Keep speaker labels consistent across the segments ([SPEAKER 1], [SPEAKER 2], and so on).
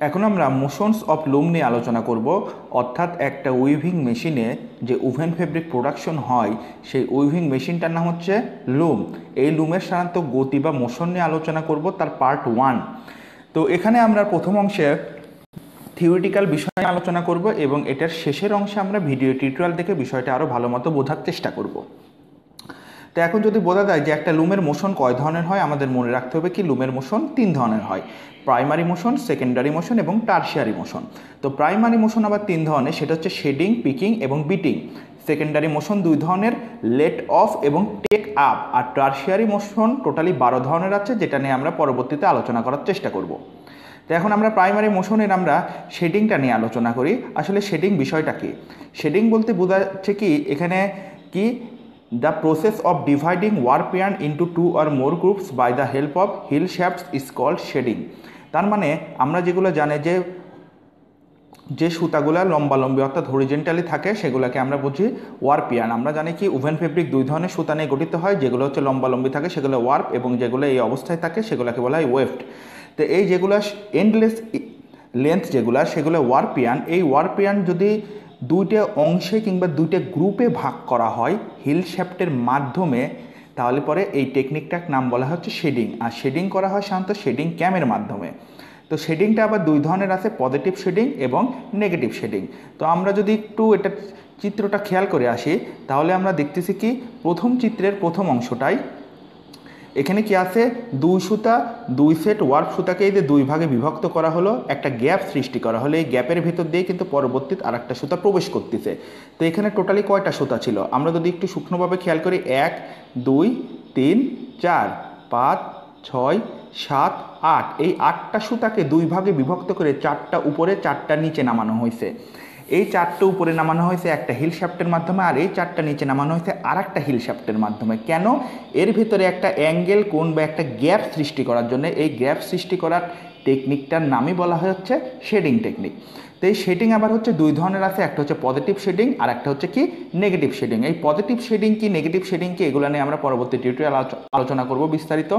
[SPEAKER 1] এখন আমরা motions of লুম নিয়ে আলোচনা করব, অর্থাৎ একটা উইভিং মেশিনে যে ওভেন ফেব্রিক প্রোডাকশন হয় সেই উইভিং মেশিনটার নাম হচ্ছে লুম। এই লুমের সাধারণত গতি বা মোশন নিয়ে আলোচনা করব, তার পার্ট 1। তো এখানে আমরা প্রথম অংশে থিওরিটিক্যাল বিষয় নিয়ে আলোচনা করব এবং এটার শেষের অংশে আমরা ভিডিও টিউটোরিয়াল দেখে বিষয়টা আরও ভালো মতো বোঝার চেষ্টা করব। তো এখন যদি বোঝা যায় যে একটা লুমের মোশন কয় ধরনের হয়, আমাদের মনে রাখতে হবে কি লুমের মোশন 3 ধরনের হয়: প্রাইমারি মোশন, সেকেন্ডারি মোশন এবং টারশিয়ারি মোশন। তো প্রাইমারি মোশন আবার 3 ধরনের, সেটা হচ্ছে শেডিং, পিকিং এবং বিটিং। সেকেন্ডারি মোশন 2 ধরনের, লেট অফ এবং টেক আপ। আর টারশিয়ারি মোশন টোটালি 12 ধরনের আছে, যেটা নিয়ে আমরা পরবর্তীতে আলোচনা করার চেষ্টা করব। তো এখন আমরা প্রাইমারি মোশনের আমরা শেডিংটা নিয়ে আলোচনা করি। আসলে শেডিং বিষয়টা কি? শেডিং বলতে বোঝাচ্ছে কি এখানে কি the process of dividing warp yarn into 2 or more groups by the help of heel shafts is called shading। তার মানে আমরা যেগুলো জানি যে সুতাগুলো লম্বালম্বি অর্থাৎ হরিজেন্টালি থাকে সেগুলোকে আমরা বুঝি ওয়ার্প ইয়ার্ন। আমরা জানি কি ওভেন ফেব্রিক 2 ধরনের সুতা নিয়ে গঠিত হয়, যেগুলো হচ্ছে লম্বালম্বি থাকে সেগুলো ওয়ার্প, এবং যেগুলো এই অবস্থায় থাকে সেগুলোকে বলা হয় ওয়েফট। তো এই যেগুলো এন্ডলেস লেন্থ সেগুলো ওয়ার্প ইয়ার্ন। এই ওয়ার্প ইয়ার্ন যদি 2টে অংশে কিংবা 2টে গ্রুপে ভাগ করা হয় হিল শ্যাফটের মাধ্যমে, তাহলে পরে এই টেকনিকটার নাম বলা হচ্ছে শেডিং। আর শেডিং করা হয় সাধারণত শেডিং ক্যামের মাধ্যমে। তো শেডিংটা আবার 2 ধরনের আছে, পজিটিভ শেডিং এবং নেগেটিভ শেডিং। তো আমরা যদি একটু এটা চিত্রটা খেয়াল করে আসি তাহলে আমরা দেখতেছি কি প্রথম চিত্রের প্রথম অংশটাই এখানে কি আছে, 2 সুতা 2 সেট ওয়ার্প সুতাকে এই যে 2 ভাগে বিভক্ত করা হলো, একটা গ্যাপ সৃষ্টি করা হলো। এই গ্যাপের ভেতর দিয়ে কিন্তু পরবর্তীতে আরেকটা সুতা প্রবেশ করতেছে। তো এখানে টোটালি কয়টা সুতা ছিল আমরা যদি একটু সূক্ষ্মভাবে খেয়াল করি, 1 2 3 4 5 6 7 8। এই 8টা সুতাকে 2 ভাগে বিভক্ত করে 4টা উপরে 4টা নিচে নামানো হয়েছে। এই 4টা উপরে নামানো হয়েছে একটা হিল শ্যাফটের মাধ্যমে, আর এই 4টা নিচে নামানো হয়েছে আর একটা হিল শ্যাফটের মাধ্যমে। কেন? এর ভিতরে একটা অ্যাঙ্গেল, কোণ বা একটা গ্যাপ সৃষ্টি করার জন্য। এই গ্যাপ সৃষ্টি করার টেকনিকটার নামই বলা হয় হচ্ছে শেডিং টেকনিক। তো এই শেডিং আবার হচ্ছে 2 ধরনের আছে, একটা হচ্ছে পজিটিভ শেডিং আর একটা হচ্ছে কি নেগেটিভ শেডিং। এই পজিটিভ শেডিং কি নেগেটিভ শেডিং কি এগুলো নিয়ে আমরা পরবর্তী টিউটোরিয়াল আলোচনা করব বিস্তারিত।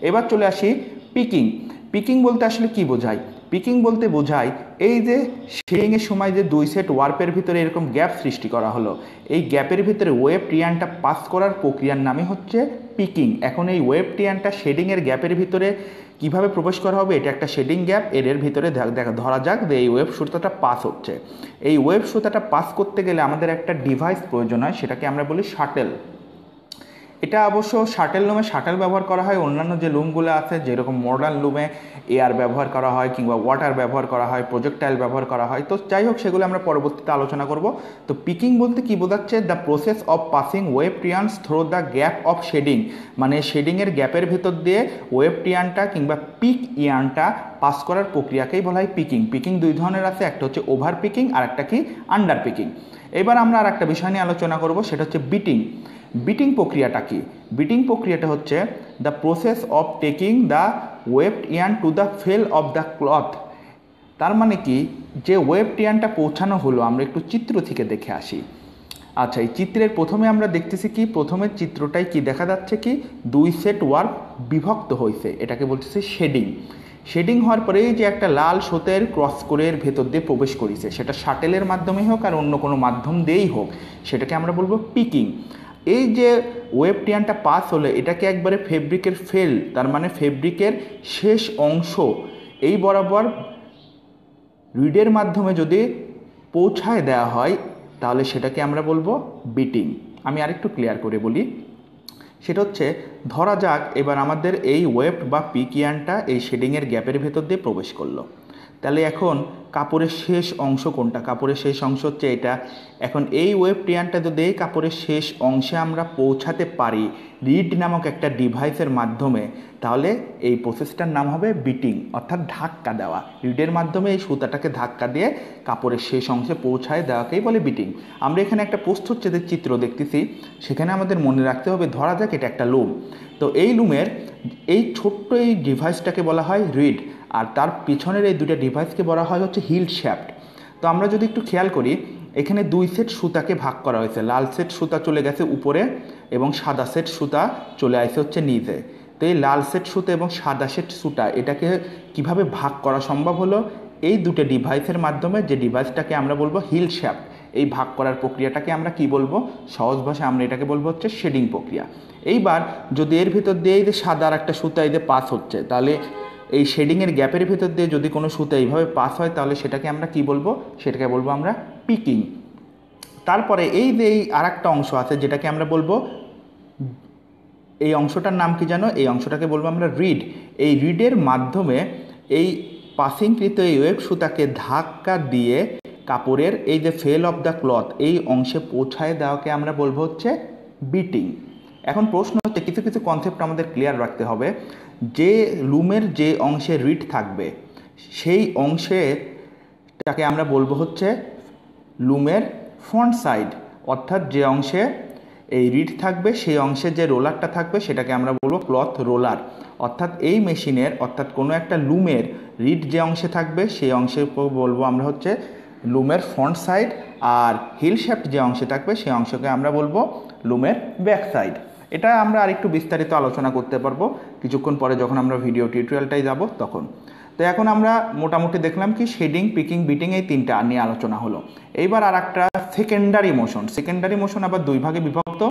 [SPEAKER 1] এবার চলে আসি পিকিং। পিকিং বলতে আসলে কি বোঝায়? পিকিং বলতে বোঝায় এই যে শেডিংয়ের সময় যে 2 সেট ওয়ার্পের ভিতরে এরকম গ্যাপ সৃষ্টি করা হলো, এই গ্যাপের ভিতরে ওয়েভ টিয়ানটা পাস করার প্রক্রিয়ার নামই হচ্ছে পিকিং। এখন এই ওয়েভ টিয়ানটা শেডিংয়ের গ্যাপের ভিতরে কিভাবে প্রবেশ করা হবে, এটা একটা শেডিং গ্যাপ, এর ভিতরে ধরা যাক যে এই ওয়েভ সুতাটা পাস হচ্ছে। এই ওয়েভ সুতাটা পাস করতে গেলে আমাদের একটা ডিভাইস প্রয়োজন হয়, সেটাকে আমরা বলি শাটেল। এটা অবশ্য শাটেল লুমে শাটেল ব্যবহার করা হয়, অন্যান্য যে লুমগুলো আছে যেরকম মডার্ন লুমে এয়ার ব্যবহার করা হয় কিংবা ওয়াটার ব্যবহার করা হয়, প্রজেক্টাইল ব্যবহার করা হয়। তো যাই হোক, সেগুলো আমরা পরবর্তীতে আলোচনা করব। তো পিকিং বলতে কি বোঝাচ্ছে? দ্য প্রসেস অফ পাসিং ওয়েভ yarns through the gap of shedding. মানে শেডিংয়ের গ্যাপের ভেতর দিয়ে ওয়েভ টিয়ানটা কিংবা পিক ইয়ানটা পাস করার প্রক্রিয়াকেই বলা হয় পিকিং। পিকিং 2 ধরনের আছে, একটা হচ্ছে ওভার পিকিং আর একটা কি আন্ডার পিকিং। এবার আমরা আর একটা বিষয় নিয়ে আলোচনা করব, সেটা হচ্ছে বিটিং। বিটিং প্রক্রিয়াটা কি? বিটিং প্রক্রিয়াটা হচ্ছে the process of taking the waved yarn to the fail of the cloth. তার মানে কি, যে ওয়েভড ইয়ার্নটা পৌঁছানো হলো, আমরা একটু চিত্র থেকে দেখে আসি। আচ্ছা, এই চিত্রের প্রথমে আমরা দেখতেছি কি, প্রথমের চিত্রটাই কি দেখা যাচ্ছে কি 2 সেট ওয়ার্প বিভক্ত হয়েছে, এটাকে বলতেছে শেডিং। শেডিং হওয়ার পরে যে একটা লাল সুতের ক্রস করে এর ভেতর দিয়ে প্রবেশ করেছে, সেটা শাটেলের মাধ্যমে হোক আর অন্য কোনো মাধ্যম দিয়েই হোক, সেটাকে আমরা বলবো পিকিং। এই যে ওয়েভ টিয়ানটা পাস হলে এটাকে একবারে ফেব্রিকের ফেল, তার মানে ফেব্রিকের শেষ অংশ এই বরাবর রিডের মাধ্যমে যদি পৌঁছায় দেওয়া হয় তাহলে সেটাকে আমরা বলবো বিটিং। আমি আরেকটু ক্লিয়ার করে বলি, সেটা হচ্ছে ধরা যাক এবার আমাদের এই ওয়েভ বা পিক ইয়ানটা এই শেডিংয়ের গ্যাপের ভেতর দিয়ে প্রবেশ করলো। তাহলে এখন কাপড়ের শেষ অংশ কোনটা? কাপড়ের শেষ অংশ হচ্ছে এটা। এখন এই ওয়েভ টিয়ানটা যদি এই কাপড়ের শেষ অংশে আমরা পৌঁছাতে পারি রিড নামক একটা ডিভাইসের মাধ্যমে, তাহলে এই প্রসেসটার নাম হবে বিটিং, অর্থাৎ ধাক্কা দেওয়া। রিডের মাধ্যমে এই সুতাটাকে ধাক্কা দিয়ে কাপড়ের শেষ অংশে পৌঁছায় দেওয়াকেই বলে বিটিং। আমরা এখানে একটা প্রস্থচ্ছেদের চিত্র দেখতেছি, সেখানে আমাদের মনে রাখতে হবে, ধরা যাক এটা একটা লুম। তো এই লুমের এই ছোট্ট এই ডিভাইসটাকে বলা হয় রিড, আর তার পিছনের এই 2টা ডিভাইসকে বলা হয় হচ্ছে হিল শ্যাফট। তো আমরা যদি একটু খেয়াল করি, এখানে 2 সেট সুতাকে ভাগ করা হয়েছে। লাল সেট সুতা চলে গেছে উপরে এবং সাদা সেট সুতা চলে আসছে হচ্ছে নিচে। তো এই লাল সেট সুতা এবং সাদা সেট সুতা এটাকে কিভাবে ভাগ করা সম্ভব হলো? এই দুটো ডিভাইসের মাধ্যমে, যে ডিভাইসটাকে আমরা বলবো হিল শ্যাফট, এই ভাগ করার প্রক্রিয়াটাকে আমরা কি বলবো, সহজ ভাষায় আমরা এটাকে বলবো হচ্ছে শেডিং প্রক্রিয়া। এইবার যদি এর ভিতর দিয়ে এই যে সাদা আর একটা সুতা এই যে পাস হচ্ছে, তাহলে এই শেডিংয়ের গ্যাপের ভিতর দিয়ে যদি কোনো সুতা এইভাবে পাস হয় তাহলে সেটাকে আমরা কি বলবো, সেটাকে বলবো আমরা পিকিং। তারপরে এই যে এই আর একটা অংশ আছে যেটাকে আমরা বলবো, এই অংশটার নাম কি জানো, এই অংশটাকে বলবো আমরা রিড। এই রিডের মাধ্যমে এই পাসিংকৃত এই ওয়েব সুতাকে ধাক্কা দিয়ে কাপড়ের এই যে ফেল অফ দ্য ক্লথ এই অংশে পৌঁছায় দেওয়াকে আমরা বলবো হচ্ছে বিটিং। এখন প্রশ্ন হচ্ছে, কিছু কিছু কনসেপ্ট আমাদের ক্লিয়ার রাখতে হবে। যে লুমের যে অংশে রিড থাকবে সেই অংশেটাকে আমরা বলবো হচ্ছে লুমের ফ্রন্ট সাইড, অর্থাৎ যে অংশে এই রিড থাকবে সেই অংশে যে রোলারটা থাকবে সেটাকে আমরা বলবো ক্লথ রোলার। অর্থাৎ এই মেশিনের, অর্থাৎ কোনো একটা লুমের রিড যে অংশে থাকবে সেই অংশে বলবো আমরা হচ্ছে লুমের ফ্রন্ট সাইড, আর হিল শ্যাফট যে অংশে থাকবে সেই অংশকে আমরা বলবো লুমের ব্যাক সাইড। এটা আমরা আরেকটু বিস্তারিত আলোচনা করতে পারবো কিছুক্ষণ পরে যখন আমরা ভিডিও টিউটোরিয়ালটাই যাব তখন। তো এখন আমরা মোটামুটি দেখলাম কি শেডিং, পিকিং, বিটিং এই তিনটা নিয়ে আলোচনা হলো। এইবার আর একটা সেকেন্ডারি মোশন। সেকেন্ডারি মোশন আবার দুই ভাগে বিভক্ত,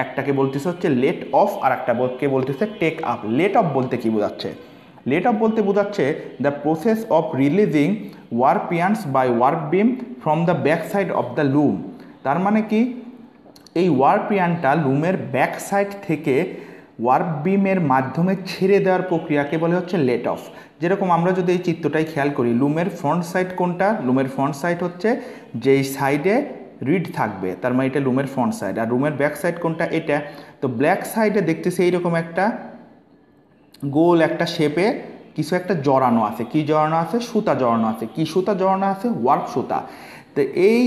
[SPEAKER 1] একটাকে বলতেছে হচ্ছে লেট অফ, আর একটাকে বলতেছে টেক আপ। লেট অফ বলতে কি বোঝাচ্ছে? লেট অফ বলতে বোঝাচ্ছে the process of releasing warp yarns by warp beam from the back side of the loom. তার মানে কি, এই ওয়ার্ক পিয়ানটা লুমের ব্যাক সাইড থেকে ওয়ার্ক বিমের মাধ্যমে ছেড়ে দেওয়ার প্রক্রিয়াকে বলে হচ্ছে লেট অফ। যেরকম আমরা যদি এই চিত্রটাই খেয়াল করি, লুমের ফ্রন্ট সাইড কোনটা? লুমের ফ্রন্ট সাইড হচ্ছে যেই সাইডে রিড থাকবে, তার মানে এটা লুমের ফ্রন্ট সাইড। আর লুমের ব্যাক সাইড কোনটা? এটা। তো ব্যাক সাইডে দেখতেছি এইরকম একটা গোল একটা শেপে কিছু একটা জড়ানো আছে। কি জড়ানো আছে? সুতা জড়ানো আছে। কি সুতা জড়ানো আছে? ওয়ার্ক সুতা। তো এই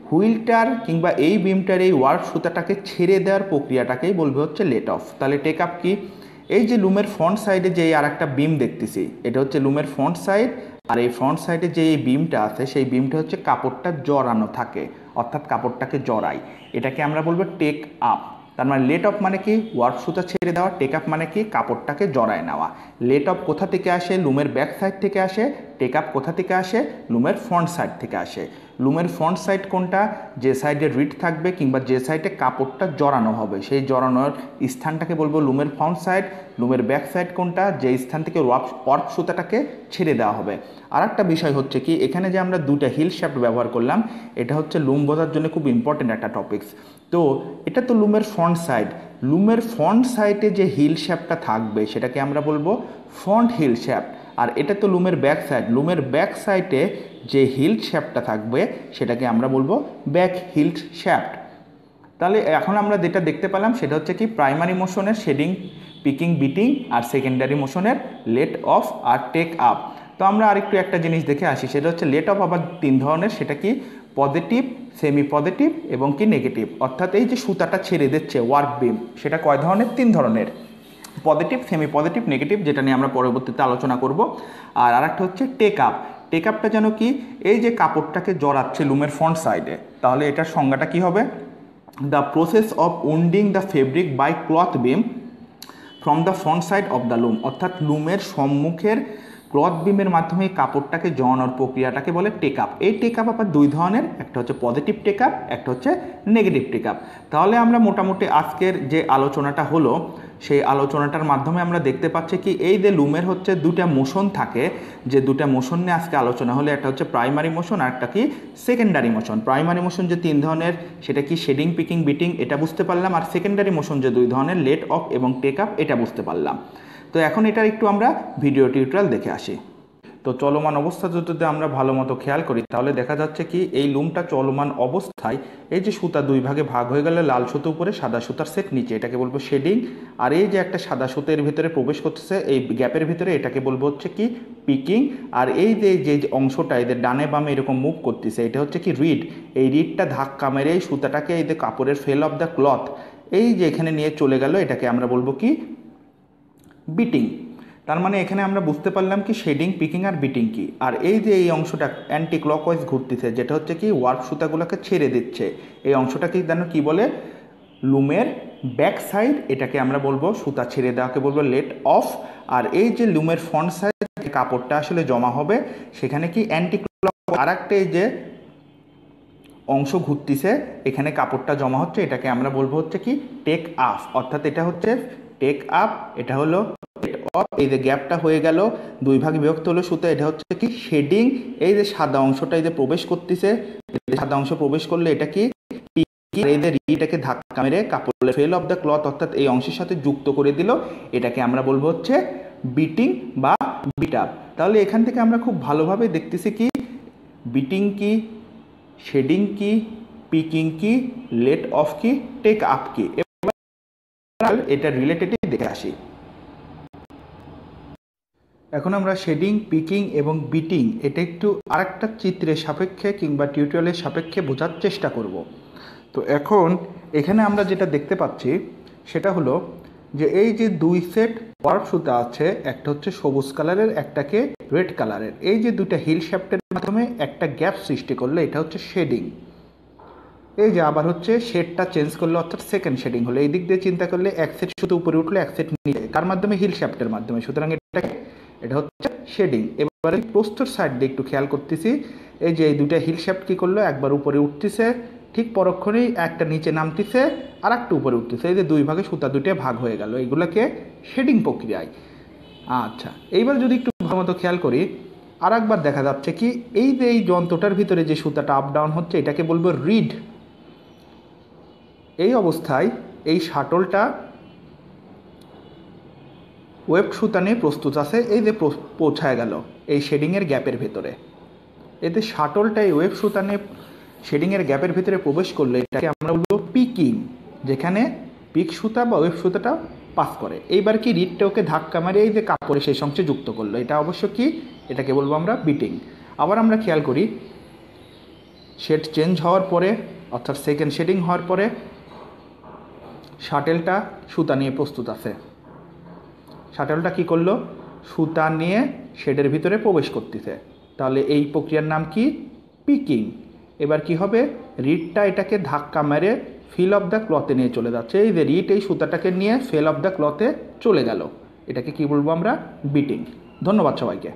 [SPEAKER 1] হুইলটার কিংবা এই বিমটার এই ওয়ার্ক সুতাটাকে ছেড়ে দেওয়ার প্রক্রিয়াটাকেই বলবে হচ্ছে লেট অফ। তাহলে টেক আপ কি? এই যে লুমের ফ্রন্ট সাইডে যে আর একটা বিম দেখতেছি, এটা হচ্ছে লুমের ফ্রন্ট সাইড, আর এই ফ্রন্ট সাইডে যে এই বিমটা আছে সেই বিমটা হচ্ছে কাপড়টা জড়ানো থাকে, অর্থাৎ কাপড়টাকে জড়াই, এটাকে আমরা বলবো টেক আপ। তার মানে লেট অফ মানে কি? ওয়ার্ক সুতা ছেড়ে দেওয়া। টেক আপ মানে কি? কাপড়টাকে জড়ায় নেওয়া। লেট অফ কোথা থেকে আসে? লুমের ব্যাক সাইড থেকে আসে। টেক আপ কোথা থেকে আসে? লুমের ফ্রন্ট সাইড থেকে আসে। লুমের ফ্রন্ট সাইড কোনটা? যে সাইডে রিড থাকবে কিংবা যে সাইডে কাপড়টা জড়ানো হবে সেই জড়ানোর স্থানটাকে বলবো লুমের ফ্রন্ট সাইড। লুমের ব্যাক সাইড কোনটা? যে স্থান থেকে ওয়ার্ক সুতাটাকে ছেড়ে দেওয়া হবে। আর একটা বিষয় হচ্ছে কি, এখানে যে আমরা দুটা হিল শ্যাফট ব্যবহার করলাম, এটা হচ্ছে লুম বোঝার জন্য খুব ইম্পর্টেন্ট একটা টপিকস। তো এটা তো লুমের ফ্রন্ট সাইড, লুমের ফ্রন্ট সাইডে যে হিল শ্যাফটটা থাকবে সেটাকে আমরা বলবো ফ্রন্ট হিল শ্যাফট। আর এটা তো লুমের ব্যাক সাইড, লুমের ব্যাক সাইডে যে হিল শ্যাফটটা থাকবে সেটাকে আমরা বলবো ব্যাক হিল শ্যাফট। তাহলে এখন আমরা যেটা দেখতে পেলাম সেটা হচ্ছে কি, প্রাইমারি মোশনের শেডিং, পিকিং, বিটিং, আর সেকেন্ডারি মোশনের লেট অফ আর টেক আপ। তো আমরা আরেকটু একটা জিনিস দেখে আসি, সেটা হচ্ছে লেট অফ আবার তিন ধরনের। সেটা কি? পজিটিভ, সেমি পজিটিভ এবং কি নেগেটিভ। অর্থাৎ এই যে সুতাটা ছেড়ে দিচ্ছে ওয়ার্ক বিম, সেটা কয় ধরনের? তিন ধরনের, পজিটিভ, সেমি পজিটিভ, নেগেটিভ, যেটা নিয়ে আমরা পরবর্তীতে আলোচনা করব। আর আরেকটা হচ্ছে টেক আপ। টেক আপটা যেন কি, এই যে কাপড়টাকে জড়াচ্ছে লুমের ফ্রন্ট সাইডে, তাহলে এটার সংজ্ঞাটা কি হবে? The process of winding the fabric by cloth beam from the front side of the loom. অর্থাৎ লুমের সম্মুখের ক্লথ বিমের মাধ্যমে কাপড়টাকে জড়ানোর প্রক্রিয়াটাকে বলে টেক আপ। এই টেক আপ আবার দুই ধরনের, একটা হচ্ছে পজিটিভ টেক আপ, একটা হচ্ছে নেগেটিভ টেক আপ। তাহলে আমরা মোটামুটি আজকের যে আলোচনাটা হলো সেই আলোচনাটার মাধ্যমে আমরা দেখতে পাচ্ছি কি, এই যে লুমের হচ্ছে দুটা মোশন থাকে, যে দুটা মোশন নিয়ে আজকে আলোচনা হলো, একটা হচ্ছে প্রাইমারি মোশন আর একটা কি সেকেন্ডারি মোশন। প্রাইমারি মোশন যে তিন ধরনের, সেটা কি শেডিং, পিকিং, বিটিং, এটা বুঝতে পারলাম। আর সেকেন্ডারি মোশন যে দুই ধরনের, লেট অফ এবং টেক আপ, এটা বুঝতে পারলাম। তো এখন এটার একটু আমরা ভিডিও টিউটোরিয়াল দেখে আসি। তো চলমান অবস্থা যদি আমরা ভালো মতো খেয়াল করি তাহলে দেখা যাচ্ছে কি, এই লুমটা চলমান অবস্থায় এই যে সুতা দুই ভাগে ভাগ হয়ে গেলে লাল সুতো উপরে, সাদা সুতার সেট নিচে, এটাকে বলবো শেডিং। আর এই যে একটা সাদা সুতের ভিতরে প্রবেশ করতেছে এই গ্যাপের ভিতরে, এটাকে বলবো হচ্ছে কি পিকিং। আর এই যে অংশটা এদের ডানে বামে এরকম মুভ করতেছে, এটা হচ্ছে কি রিড। এই রিডটা ধাক্কা মেরে এই সুতাটাকে এই যে কাপড়ের ফেল অফ দ্য ক্লথ এই যে এখানে নিয়ে চলে গেল, এটাকে আমরা বলবো কি বিটিং। তার মানে এখানে আমরা বুঝতে পারলাম কি শেডিং, পিকিং আর বিটিং কি। আর এই যে এই অংশটা অ্যান্টি ক্লকওয়াইজ ঘুরতেছে, যেটা হচ্ছে কি ওয়ার্ক সুতাগুলোকে ছেড়ে দিচ্ছে, এই অংশটাকে যেন কি বলে? লুমের ব্যাক সাইড, এটাকে আমরা বলবো সুতা ছেড়ে দেওয়াকে বলবো লেট অফ। আর এই যে লুমের ফ্রন্ট সাইড কাপড়টা আসলে জমা হবে সেখানে কি অ্যান্টি ক্লক, আর একটা এই যে অংশ ঘুরতিছে এখানে কাপড়টা জমা হচ্ছে, এটাকে আমরা বলবো হচ্ছে কি টেক আপ। অর্থাৎ এটা হচ্ছে টেক আপ, এটা হলো লেট অফ। এই যে গ্যাপটা হয়ে গেল, দুই ভাগে বিভক্ত হলো সুতা, এটা হচ্ছে কি শেডিং। এই যে সাদা অংশটা এই যে প্রবেশ করতেছে, সাদা অংশ প্রবেশ করলে এটা কি এই যে রিটাকে ধাক্কা মেরে কাপড়ের ফেল অফ দ্য ক্লথ অর্থাৎ এই অংশের সাথে যুক্ত করে দিল, এটাকে আমরা বলবো হচ্ছে বিটিং বা বিট আপ। তাহলে এখান থেকে আমরা খুব ভালোভাবে দেখতেছি কি বিটিং কি, শেডিং কি, পিকিং কি, লেট অফ কি, টেক আপ কি। এবার এটা রিলেটেডই দেখে আসি। এখন আমরা শেডিং, পিকিং এবং বিটিং এটা একটু আরেকটা চিত্রের সাপেক্ষে কিংবা টিউটোরিয়ালের সাপেক্ষে বোঝার চেষ্টা করব। তো এখন এখানে আমরা যেটা দেখতে পাচ্ছি সেটা হলো যে এই যে দুই সেট ওয়ার্প সুতা আছে, একটা হচ্ছে সবুজ কালারের, একটাকে রেড কালারের। এই যে দুইটা হিল শ্যাফটের মাধ্যমে একটা গ্যাপ সৃষ্টি করলে এটা হচ্ছে শেডিং। এই যে আবার হচ্ছে শেডটা চেঞ্জ করলে অর্থাৎ সেকেন্ড শেডিং হলো। এই দিক দিয়ে চিন্তা করলে এক সেট সুতো উপরে উঠলো, এক সেট নিচে, কার মাধ্যমে? হিল শ্যাফটের মাধ্যমে। সুতরাং এটা হচ্ছে শেডিং। এবারে প্রস্থর সাইড দিয়ে একটু খেয়াল করতেছি, এই যে এই দুইটা হিল শ্যাফট কী করলো, একবার উপরে উঠতেছে, ঠিক পরক্ষণেই একটা নিচে নামতেছে, আর একটা উপরে উঠতেছে। এই যে দুই ভাগে সুতা দুইটা ভাগ হয়ে গেল, এগুলোকে শেডিং প্রক্রিয়ায়। আচ্ছা, এইবার যদি একটু ভালো মতো খেয়াল করি, আর একবার দেখা যাচ্ছে কি এই যে এই যন্ত্রটার ভিতরে যে সুতাটা আপ ডাউন হচ্ছে এটাকে বলবো রিড। এই অবস্থায় এই শাটলটা ওয়েব সুতা নিয়ে প্রস্তুত আছে, এই যে পৌঁছায় গেল এই শেডিংয়ের গ্যাপের ভেতরে। এতে শাটলটা এই ওয়েব সুতা নিয়ে শেডিংয়ের গ্যাপের ভিতরে প্রবেশ করলে এটাকে আমরা বলবো পিকিং, যেখানে পিক সুতা বা ওয়েব সুতাটা পাস করে। এইবার কি রিডটা ওকে ধাক্কা মারে এই যে কাপড়ে সেই অংশে যুক্ত করলো, এটা অবশ্য কি, এটাকে বলবো আমরা বিটিং। আবার আমরা খেয়াল করি শেড চেঞ্জ হওয়ার পরে অর্থাৎ সেকেন্ড শেডিং হওয়ার পরে শাটেলটা সুতা নিয়ে প্রস্তুত আছে। শাটেলটা কি করলো, সুতা নিয়ে শেডের ভিতরে প্রবেশ করতেছে। তাহলে এই প্রক্রিয়ার নাম কি? পিকিং। এবার কি হবে, রিডটা এটাকে ধাক্কা মেরে ফিল অফ দ্য ক্লথে নিয়ে চলে যাচ্ছে। এই যে রিড এই সুতাটাকে নিয়ে ফেল অফ দ্য ক্লথে চলে গেল, এটাকে কি বলবো আমরা? বিটিং। ধন্যবাদ সবাইকে।